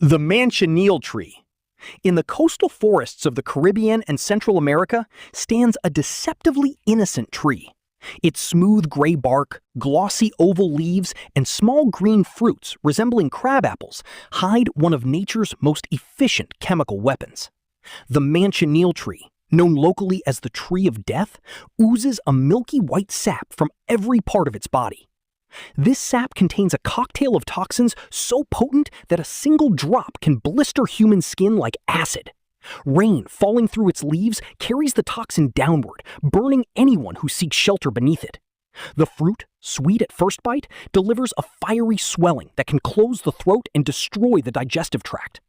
The manchineel tree. In the coastal forests of the Caribbean and Central America stands a deceptively innocent tree. Its smooth gray bark, glossy oval leaves, and small green fruits resembling crab apples hide one of nature's most efficient chemical weapons. The manchineel tree, known locally as the tree of death, oozes a milky white sap from every part of its body. This sap contains a cocktail of toxins so potent that a single drop can blister human skin like acid. Rain falling through its leaves carries the toxin downward, burning anyone who seeks shelter beneath it. The fruit, sweet at first bite, delivers a fiery swelling that can close the throat and destroy the digestive tract.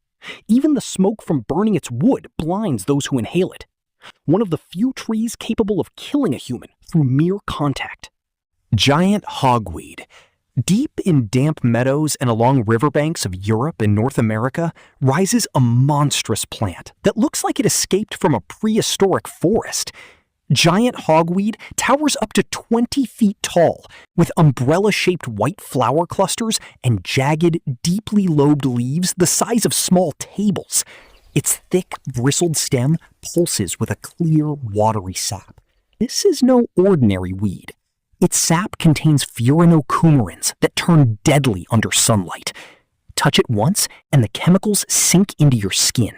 Even the smoke from burning its wood blinds those who inhale it. One of the few trees capable of killing a human through mere contact. Giant hogweed. Deep in damp meadows and along riverbanks of Europe and North America rises a monstrous plant that looks like it escaped from a prehistoric forest. Giant hogweed towers up to 20 feet tall, with umbrella-shaped white flower clusters and jagged, deeply lobed leaves the size of small tables. Its thick, bristled stem pulses with a clear, watery sap. This is no ordinary weed. Its sap contains furanocoumarins that turn deadly under sunlight. Touch it once, and the chemicals sink into your skin.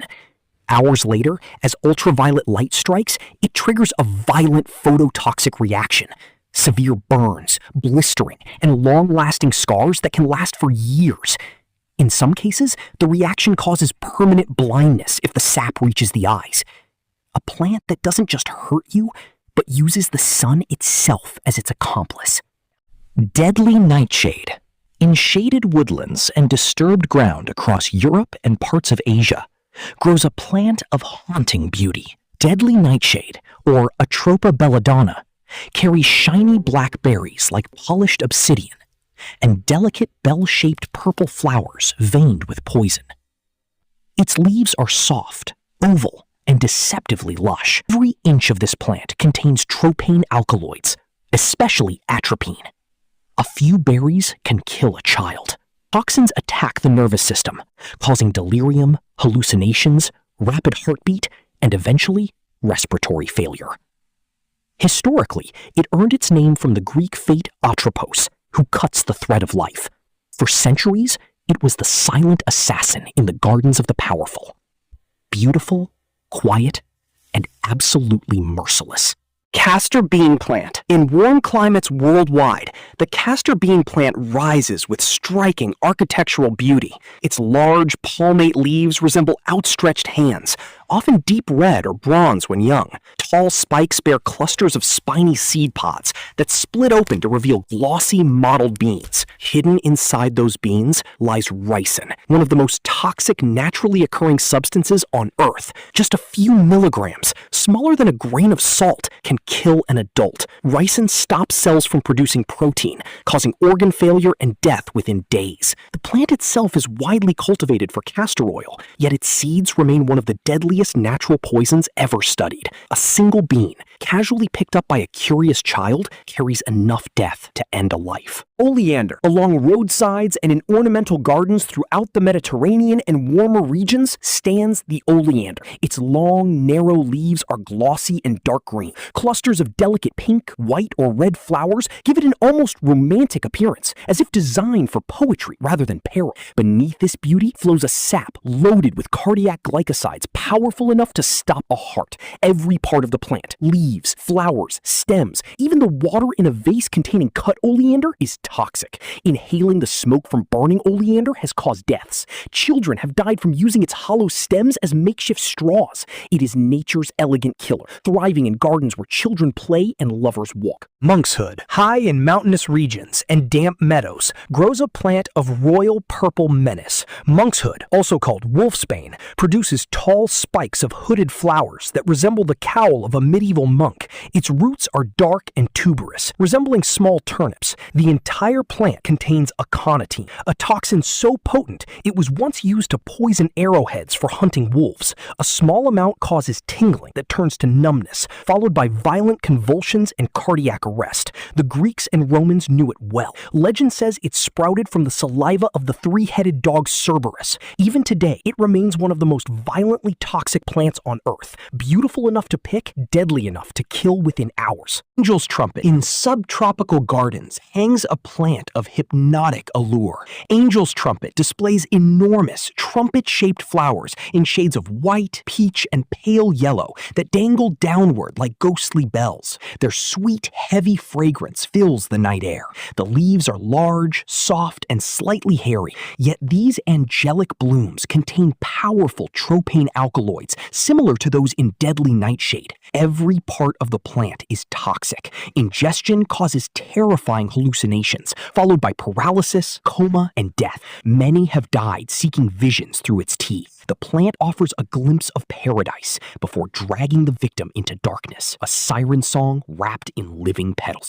Hours later, as ultraviolet light strikes, it triggers a violent phototoxic reaction. Severe burns, blistering, and long-lasting scars that can last for years. In some cases, the reaction causes permanent blindness if the sap reaches the eyes. A plant that doesn't just hurt you, but uses the sun itself as its accomplice. Deadly nightshade. In shaded woodlands and disturbed ground across Europe and parts of Asia, grows a plant of haunting beauty. Deadly nightshade, or Atropa belladonna, carries shiny black berries like polished obsidian, and delicate bell-shaped purple flowers veined with poison. Its leaves are soft, oval, and deceptively lush. Every inch of this plant contains tropane alkaloids, especially atropine. A few berries can kill a child. Toxins attack the nervous system, causing delirium, hallucinations, rapid heartbeat, and eventually respiratory failure. Historically, it earned its name from the Greek fate Atropos, who cuts the thread of life. For centuries, it was the silent assassin in the gardens of the powerful. Beautiful, quiet, and absolutely merciless. Castor bean plant. In warm climates worldwide, the castor bean plant rises with striking architectural beauty. Its large, palmate leaves resemble outstretched hands, often deep red or bronze when young. Tall spikes bear clusters of spiny seed pods that split open to reveal glossy, mottled beans. Hidden inside those beans lies ricin, one of the most toxic naturally occurring substances on Earth. Just a few milligrams, smaller than a grain of salt, can kill an adult. Ricin stops cells from producing protein, causing organ failure and death within days. The plant itself is widely cultivated for castor oil, yet its seeds remain one of the deadliest natural poisons ever studied. A single bean, casually picked up by a curious child, carries enough death to end a life. Oleander. Along roadsides and in ornamental gardens throughout the Mediterranean and warmer regions stands the oleander. Its long, narrow leaves are glossy and dark green. Clusters of delicate pink, white, or red flowers give it an almost romantic appearance, as if designed for poetry rather than peril. Beneath this beauty flows a sap loaded with cardiac glycosides powerful enough to stop a heart. Every part of the plant, leaves, flowers, stems, even the water in a vase containing cut oleander is toxic. Inhaling the smoke from burning oleander has caused deaths. Children have died from using its hollow stems as makeshift straws. It is nature's elegant killer, thriving in gardens where children play and lovers walk. Monkshood. High in mountainous regions and damp meadows, grows a plant of royal purple menace. Monkshood, also called wolfsbane, produces tall spikes of hooded flowers that resemble the cowl of a medieval monk. Its roots are dark and tuberous, resembling small turnips. The entire entire plant contains aconitine, a toxin so potent it was once used to poison arrowheads for hunting wolves. A small amount causes tingling that turns to numbness, followed by violent convulsions and cardiac arrest. The Greeks and Romans knew it well. Legend says it sprouted from the saliva of the three-headed dog Cerberus. Even today, it remains one of the most violently toxic plants on Earth. Beautiful enough to pick, deadly enough to kill within hours. Angel's trumpet. In subtropical gardens hangs a plant of hypnotic allure. Angel's trumpet displays enormous trumpet-shaped flowers in shades of white, peach, and pale yellow that dangle downward like ghostly bells. Their sweet, heavy fragrance fills the night air. The leaves are large, soft, and slightly hairy, yet these angelic blooms contain powerful tropane alkaloids similar to those in deadly nightshade. Every part of the plant is toxic. Ingestion causes terrifying hallucinations, followed by paralysis, coma, and death. Many have died seeking visions through its tea. The plant offers a glimpse of paradise before dragging the victim into darkness, a siren song wrapped in living petals.